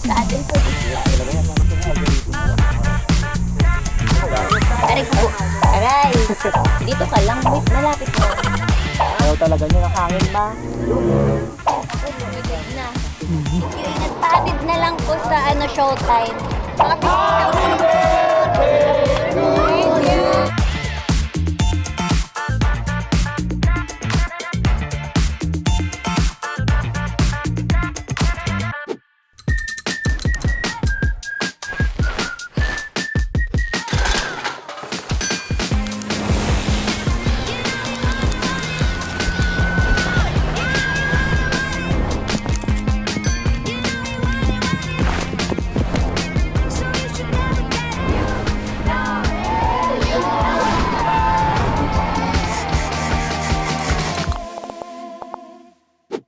sa atin po this year. Aray ko. Aray. Dito ka lang. Wait, malapit na. Ayaw talaga niya ng hangin, ma. Umigay na. Yung inatadid na lang po sa showtime. Mga Thank you.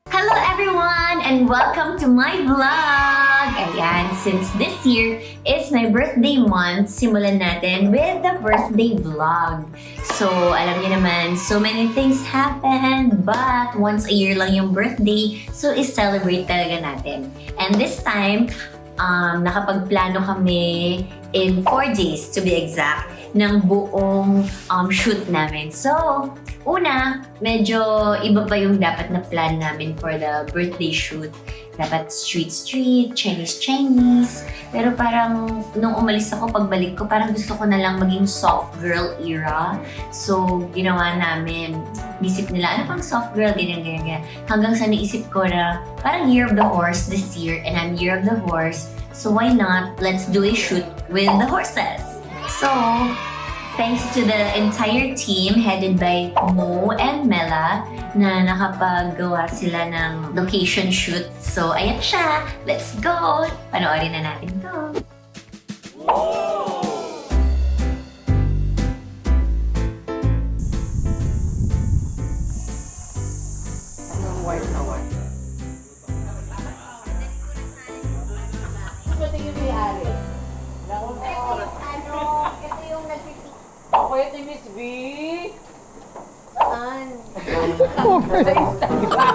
Hello everyone and welcome to my vlog! Ayan, since this year is my birthday month, simulan natin with the birthday vlog. So, alam niyo naman, so many things happen, but once a year lang yung birthday, so is-celebrate talaga natin. And this time, nakapagplano kami in 4 days to be exact, ng buong shoot namin. So, una, medyo iba pa yung dapat na plan namin for the birthday shoot. Dapat street-street, Chinese-Chinese. Pero parang nung umalis ako, pagbalik ko, parang gusto ko na lang maging soft girl era. So, ginawa namin, isip nila, ano pang soft girl, ganyan. Hanggang sa naisip ko na, parang Year of the Horse this year, and I'm Year of the Horse. So why not, let's do a shoot with the horses. So, thanks to the entire team headed by Mo and Mela na nakapagawa sila ng location shoot. So, ayan siya. Let's go! Panoorin na natin to. White na white. Ito yung nagpipit. Ako yung si Miss V. Saan? Sa Instagram.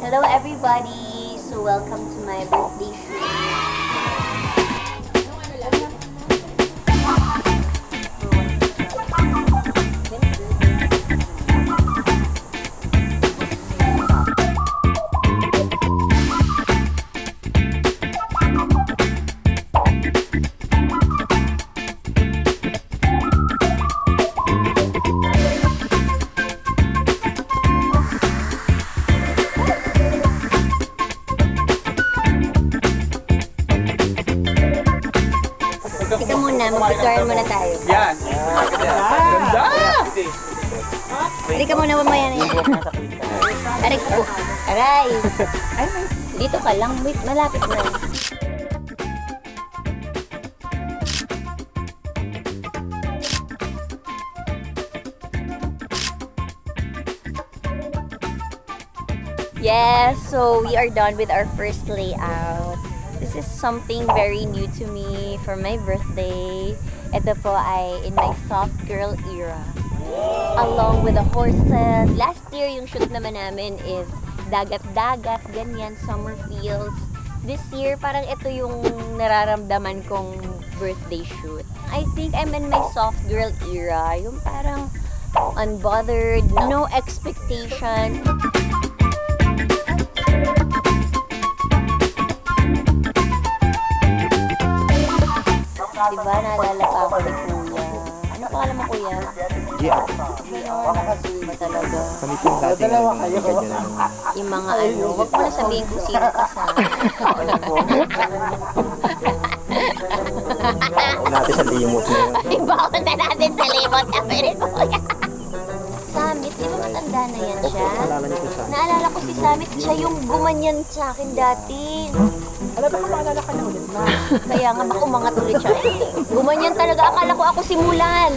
Hello everybody! So welcome to my birthday shoot. Ika muna, mag-tutorial muna tayo. Yan. Ganda! Hindi ka muna mamaya na yan. Aray ko. Aray. Dito ka lang. Wait, malapit na. Yes, so we are done with our first layout. This is something very new to me for my birthday. Ito po ay in my soft girl era. Along with the horses. Last year, yung shoot naman namin is dagat-dagat, ganyan, summer fields. This year, parang ito yung nararamdaman kong birthday shoot. I think I'm in my soft girl era. Yung parang unbothered, no expectations. Diba, naalala pa ako ni Kuya. Ano pangalan mo, Kuya? Yeah. Ba talaga? Kami po dati ganyan na nung... Yung mga huwag mo na sabihin kung sino ka sa... natin sa limot na yun. Ay, bawal na natin sa limot na pwede, Kuya. Samit, di ba matanda na yan siya? Alala niyo po sa... Naalala ko si Samit, siya yung gumanyan sa akin dati. Alam ba, maalala ka na ulit na. Kaya nga, baka umangat ulit siya. Gumanyan talaga, akala ko ako simulan.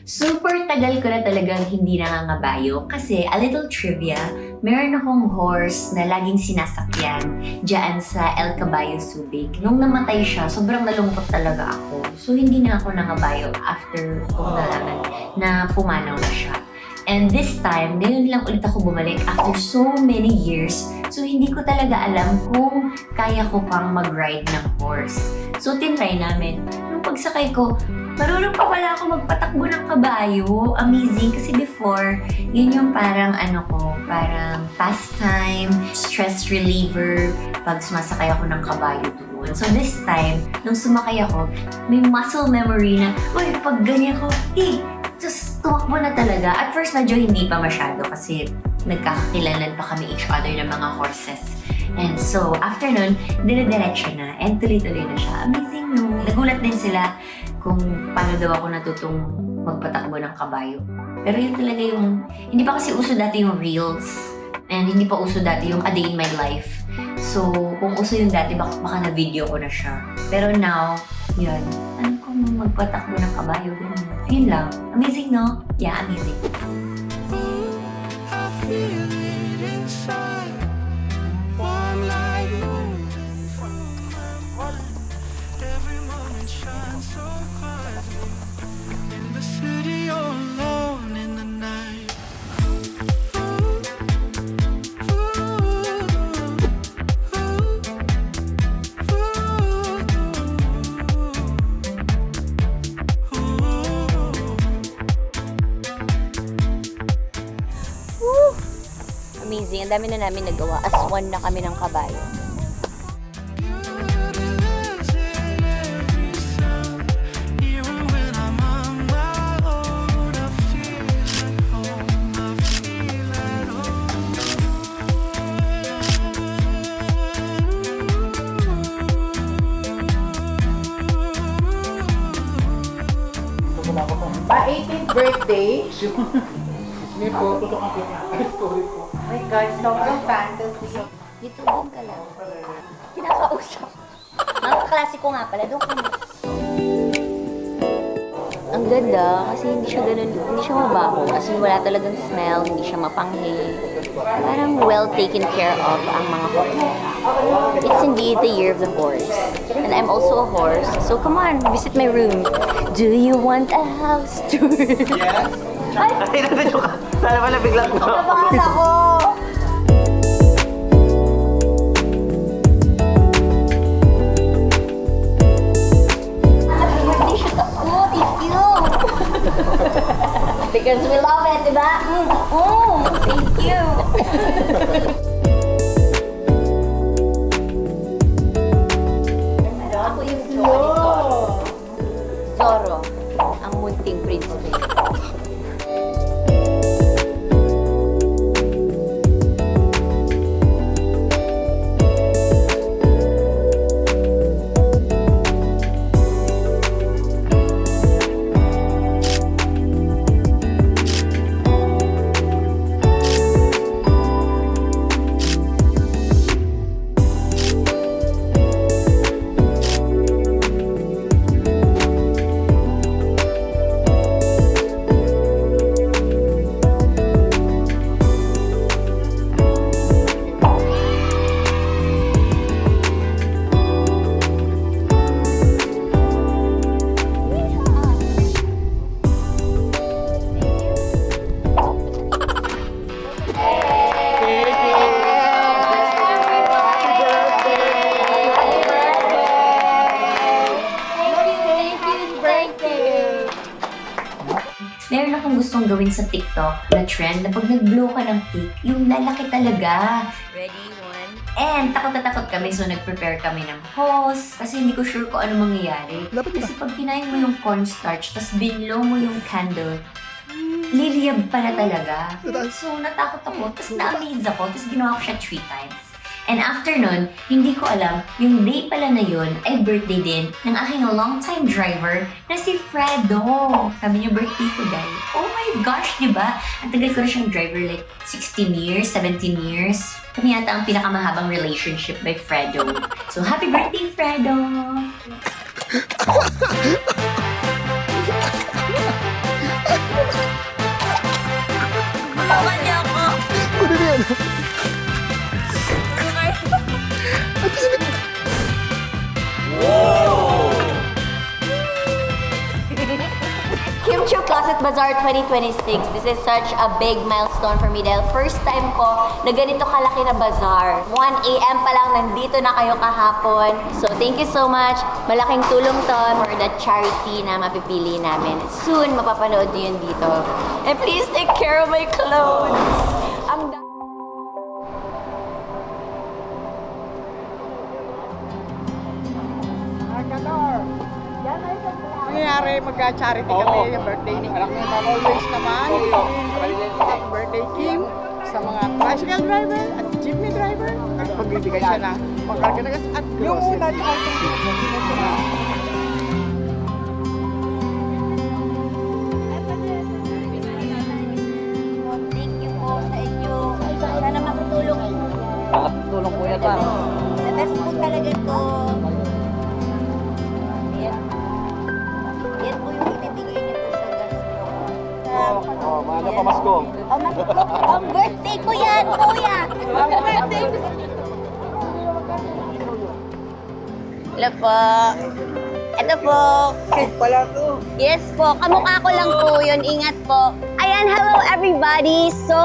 Super tagal ko na talagang hindi nangangabayo kasi a little trivia, meron akong horse na laging sinasakyan dyan sa El Caballo Subic. Nung namatay siya, sobrang nalungkot talaga ako. So hindi na ako nangabayo after kong nalaman na pumanaw na siya. And this time, ngayon lang ulit ako bumalik after so many years. So, hindi ko talaga alam kung kaya ko pang mag-ride ng horse. So, tinry namin. Nung pagsakay ko, marunong pa pala ako magpatakbo ng kabayo. Amazing. Kasi before, yun yung parang parang pastime, stress reliever, pag sumasakay ako ng kabayo doon. So, this time, nung sumakay ako, may muscle memory na, uy, pag ganyan ko, just tumakbo na talaga. At first, medyo hindi pa masyado kasi nagkakakilalan pa kami each other ng mga horses. And so, after nun, dire-diretso na and tuloy-tuloy na siya. Amazing, no? Nagulat din sila kung paano daw ako natutong magpatakbo ng kabayo. Pero yun talaga yung, hindi pa kasi uso dati yung reels and hindi pa uso dati yung a day in my life. So, kung uso yung dati, baka na-video ko na siya. Pero now, yun, ano kung magpatakbo ng kabayo, ganun. Yun lang. Amazing, no? Yeah, amazing. Amazing. Ang dami na namin nagawa. Aswan na kami ng kabayo. My 18th birthday. May po. Oh my God, sobrang fantasy. Dito din ka lang. Kinakausap. Ang kaklase ko nga pala. Doon kami. Ang ganda kasi hindi siya ganun, hindi siya mabaho. As in, wala talagang smell, hindi siya mapanghi. Parang well taken care of ang mga horses. It's indeed the year of the horse. And I'm also a horse. So come on, visit my room. Do you want a house tour? Yes. Ay, nandito ka. Sana pala biglang ko. Nabahan ako! Happy birthday shoot ako! Thank you! Because we love it, diba? Thank you! Ako yung Zorro, ang munting prinsipe. Meron akong gustong gawin sa TikTok na trend na pag nag-blow ka ng cake, yung lalaki talaga. Ready, one. And takot na takot kami, so nag-prepare kami ng hose kasi hindi ko sure kung ano mangyayari. Kasi pag kinain mo yung cornstarch, tapos binlow mo yung candle, liliyab pala talaga. So natakot ako, tapos na-amaze ako, tapos ginawa ko siya 3 times. And after nun, hindi ko alam, yung day pala na yun ay birthday din ng aking longtime driver na si Fredo. Sabi niya, birthday ko dahil. Oh my gosh, di ba? Ang tagal ko na siyang driver, like 16 years, 17 years. Kami yata ang pinakamahabang relationship by Fredo. So, happy birthday, Fredo! Tulungan niyo ako! Kunin mo yan. Kim Chiu Closet Bazaar 2026. This is such a big milestone for me dahil first time ko na ganito kalaki na bazaar. 1 a.m. pa lang nandito na kayo kahapon. So thank you so much. Malaking tulong to for the charity na mapipili namin. Soon, mapapanood nyo yun dito. And please take care of my clothes. Ang Nangyayari, mag-charity kami yung birthday ni Kim. Always naman, happy birthday Kim sa mga tricycle driver at jeepney driver. Magbibigay siya ng pagkarga at yung una thank you po sa inyo. Sana makatulong. Tulong po yan, ma'am. The best po talaga to. Yan po yung ibibigay niyo po sa gas. Maaga pa Masko. Ang birthday ko yan, kuya! Ang birthday ko. Hello po. Ito po. pala to. Yes po, kamukha ko lang po yun. Ingat po. Ayan, hello everybody. So,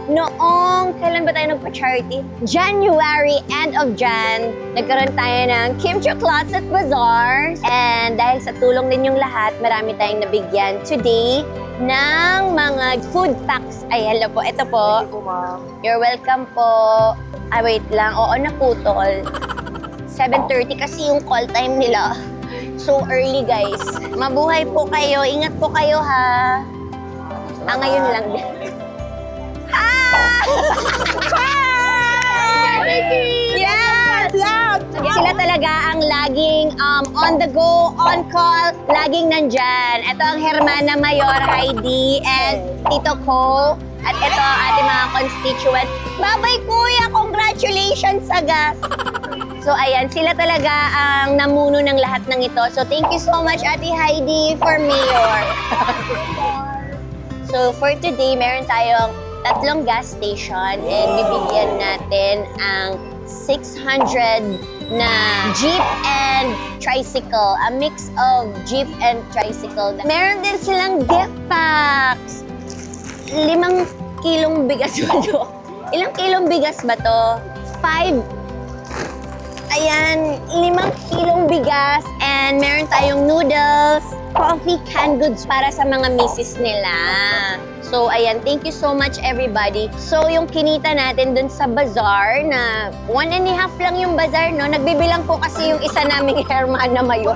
noong, kailan ba tayo nagpa-charity? January, end of Jan, nagkaroon tayo ng Kimchi Closet Bazaar. And dahil sa tulong ninyong lahat, marami tayong nabigyan today ng mga food packs. Ay, hello po. Ito po. You're welcome po. Ay, wait lang. Oo, naputol. 7:30 kasi yung call time nila. So early, guys. Mabuhay po kayo. Ingat po kayo, ha? Ngayon lang din. Yes! Sila talaga ang laging on the go, on call, laging nandyan. Ito ang Hermana Mayor, Heidi, and Tito Ko. At ito ang ating mga constituents. Babay, kuya! Congratulations sa gas! So ayan, sila talaga ang namuno ng lahat ng ito. So thank you so much, Ate Heidi, for Mayor. So for today, meron tayong 3 gas station and bibigyan natin ang 600 na jeep and tricycle. A mix of jeep and tricycle. Meron din silang gift packs. 5 kilong bigas ba to? Ilang kilong bigas ba to? 5. Ayan, 5 kilong bigas and meron tayong noodles, coffee, canned goods para sa mga misis nila. So, ayan, thank you so much everybody. So, yung kinita natin dun sa bazaar na 1.5 lang yung bazaar, no? Nagbibilang po kasi yung isa naming Hermana Mayor.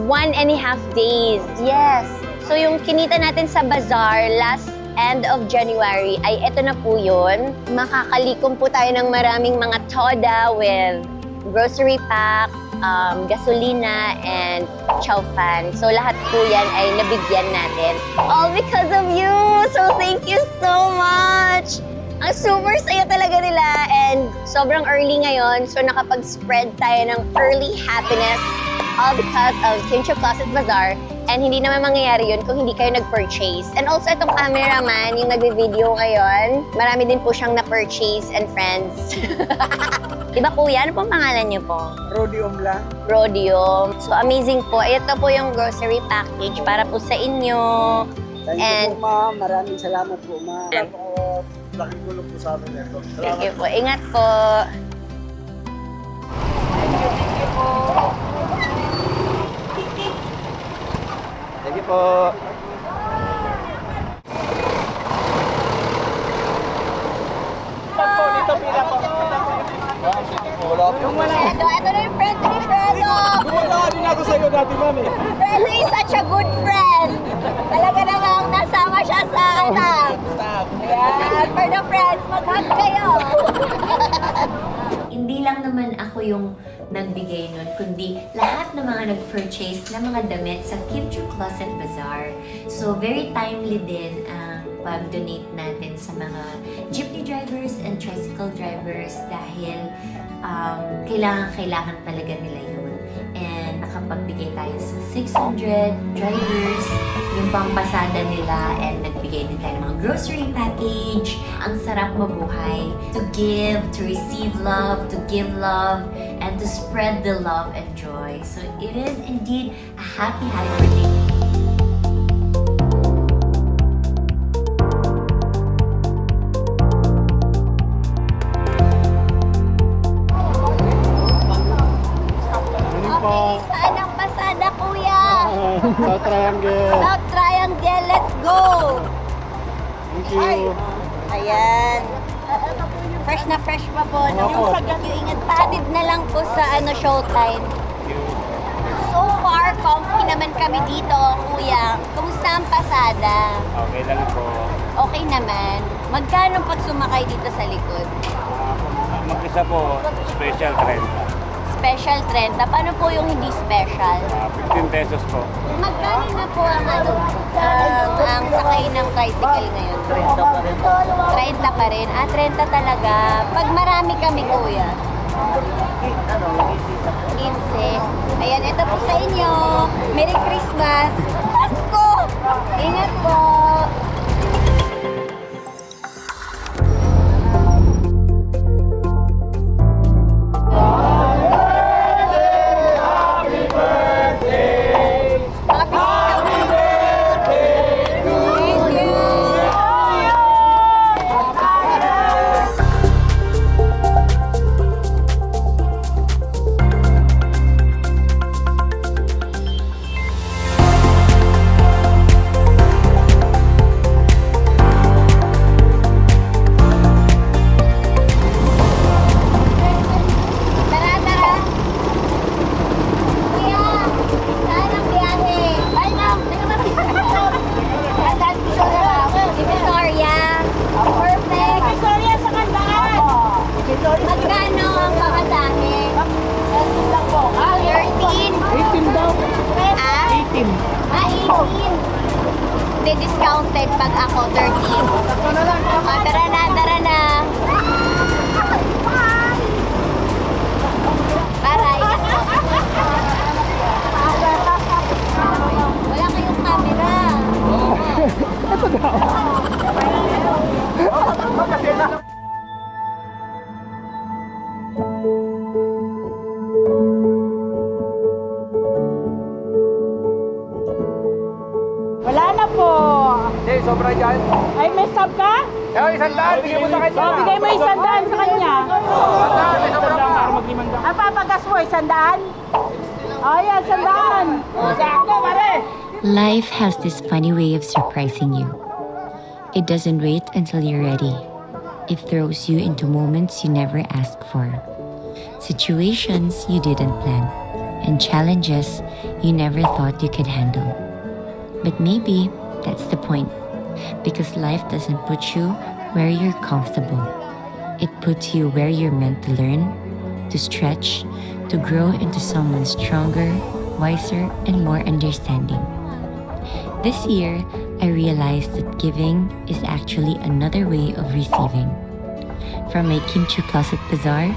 1.5 days. Yes. So, yung kinita natin sa bazaar last end of January ay eto na po yun. Makakalikom po tayo ng maraming mga toda with grocery pack, gasolina, and chow fan. So lahat po yan ay nabigyan natin. All because of you! So thank you so much! Ang super saya talaga nila and sobrang early ngayon. So nakapag-spread tayo ng early happiness all because of Kimchi Closet Bazaar. And hindi naman mangyayari yun kung hindi kayo nag-purchase. And also itong cameraman, yung nagbe-video ngayon, marami din po siyang na-purchase and friends. Diba kuya? Ano pong pangalan niyo po? Rhodium lang. Rhodium. So amazing po. Ito po yung grocery package para po sa inyo. Thank And- you po, ma'am. Maraming salamat po, ma'am. Laking tulong po sa amin ito. Thank you po. Ingat po. Thank you po. Ito na yung friend ni Fredo. Wala din ako sa'yo dati, mami. Fredo is such a good friend. Talaga namang nasama siya sa anak. Ayan, for the friends, mag-hug kayo. Hindi lang naman ako yung nagbigay nun, kundi lahat ng mga nag-purchase ng mga damit sa Kimchi Closet Bazaar. So, very timely din ang pag-donate natin sa mga jeepney drivers and tricycle drivers dahil kailangan talaga nila yun. And nakapagbigay tayo sa 600 drivers, yung pampasada nila, and nagbigay din tayo ng mga grocery package. Ang sarap mabuhay. To give, to receive love, to give love, and to spread the love and joy. So it is indeed a happy birthday. South Triangle. South Triangle, let's go! Thank you. Ayan. Fresh na fresh pa po, no? Opo. Thank you, ingat. Paadid na lang po sa showtime. So far, comfy naman kami dito, kuya. Kumusta ang pasada? Okay lang po. Okay naman. Magkano pag sumakay dito sa likod? Mag-isa po, special trend. Special 30. Paano po yung hindi special? 15 pesos po. Magkano na po ang ang sakay ng tricycle ngayon? 30 pa rin. 30 talaga. Pag marami kami, kuya. 15. Ayan, ito po sa inyo. Merry Christmas. Pasko! Ingat po. Tara, tara. Kuya, saan ang biyahe? Ay, ma'am. Saan gusto na lang? Victoria. Perfect. Victoria sa Kandaan. Magkano ang pamasahe? 13 lang po. 13? 18 daw. 18. 18. Hindi discounted pag ako 13. Tara na, tara na. Para, ingat po. Wala kayong camera. Wala na po. Hindi, sobra dyan. Ay, may sub ka? Eh, 100. Bigyan mo sa kanya. O, bigay mo 100 sa kanya. 100, may sobra pa. Ang papagas mo, 100? O, yan, 100. Sakto, pare. Life has this funny way of surprising you. It doesn't wait until you're ready. It throws you into moments you never asked for, situations you didn't plan, and challenges you never thought you could handle. But maybe that's the point, because life doesn't put you where you're comfortable. It puts you where you're meant to learn, to stretch, to grow into someone stronger, wiser, and more understanding. This year, I realized that giving is actually another way of receiving. From my Kimchi Closet Bazaar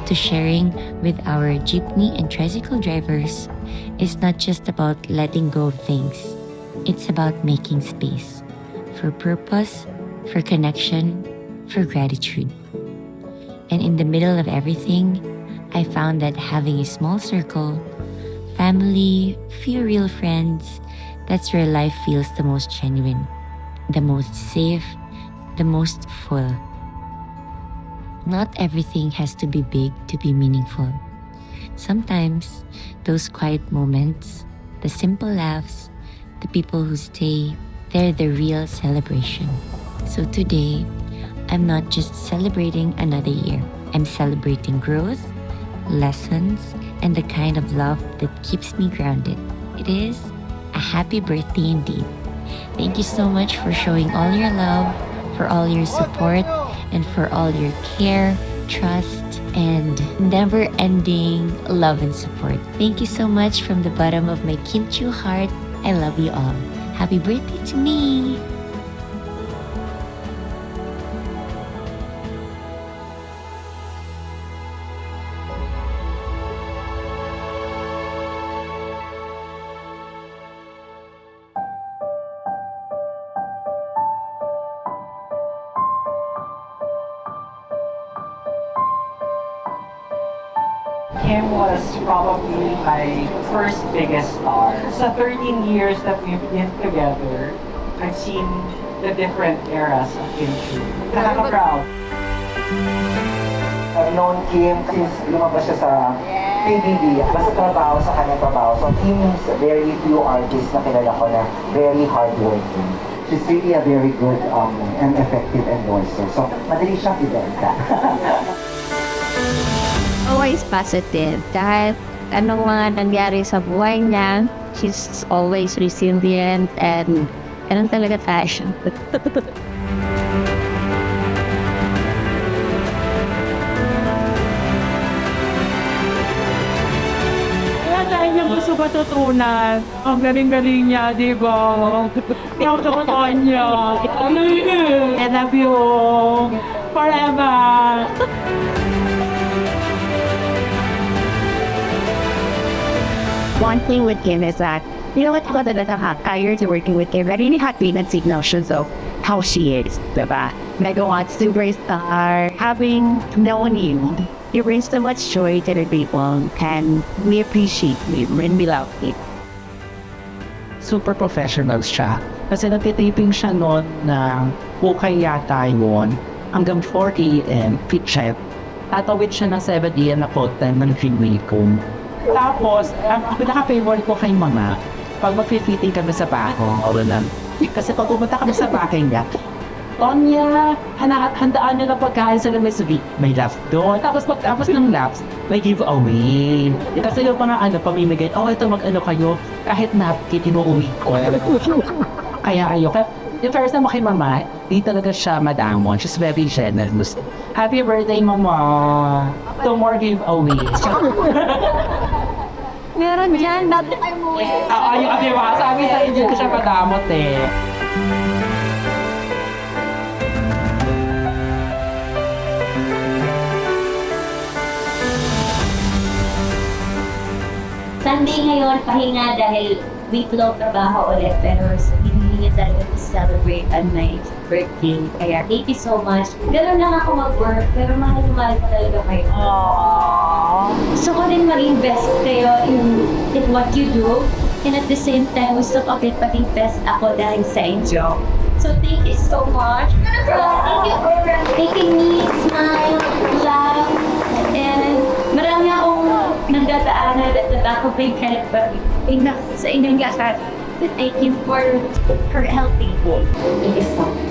to sharing with our jeepney and tricycle drivers, it's not just about letting go of things. It's about making space for purpose, for connection, for gratitude. And in the middle of everything, I found that having a small circle, family, few real friends, that's where life feels the most genuine, the most safe, the most full. Not everything has to be big to be meaningful. Sometimes, those quiet moments, the simple laughs, the people who stay, they're the real celebration. So today, I'm not just celebrating another year. I'm celebrating growth, lessons, and the kind of love that keeps me grounded. It is a happy birthday indeed. Thank you so much for showing all your love, for all your support, and for all your care, trust, and never-ending love and support. Thank you so much from the bottom of my Kimchi heart. I love you all. Happy birthday to me! Kim was probably my first biggest star. Sa 13 years that we've been together, I've seen the different eras of Kimchi. Nakaka-proud. I've known Kim since lumabas siya sa PBB, basta trabaho sa kanyang trabaho. So he means very few artists na kilala ko na very hardworking. She's really a very good and effective endorser. So madali siyang ibenta. Always positive. Kahit anong mga nangyari sa buhay niya, she's always resilient and ganun talaga tayo. Kaya dahil niya gusto matutunan. Ang galing-galing niya, di ba? Yung totoo niya. I love you. Forever. One thing with Kim is that, you know what, tired to working with Kim. I really had big notions of how she is, diba? Mega wants superstar, having known you. You bring so much joy to the people, and we appreciate you and we love you. Super professional siya. Kasi nagtitaping siya noon na Hukay yata yun. Hanggang 4 a.m. pitchet. Tatawid siya ng 7 a.m. na content ng Dreamway ko. Tapos, ang pinaka-favorite ko kay Mama, pag mag-fitting kami sa bahay, kasi pag pumunta kami sa bahay niya, Tonya, handaan niya na pagkain sa lamesri. May laps doon. Tapos pagtapos ng laps, may giveaway. Kasi yung mga pamimigay, ito mag-ano kayo, kahit napkin, inuuwi ko. Kaya yung first time kay Mama, di talaga siya madamon. She's very generous. Happy birthday, Mama! 2 more giveaways. Meron dyan, dati tayo mo eh. Yung diba? Sabi sa inyo ko siya madamot eh. Sunday ngayon, pahinga dahil week long trabaho ulit. Pero hindi niya talaga celebrate on my birthday. Kaya thank you so much. Ganun lang ako mag-work, pero mahal ko talaga kayo. Gusto ko din maging best kayo in what you do. And at the same time, gusto ko din maging best ako dahil sa inyo. So thank you so much. Thank you for making me smile, laugh, and marami akong nagdadaanan at nakakabig help sa inyong lahat. Thank you for helping me. Thank you so much.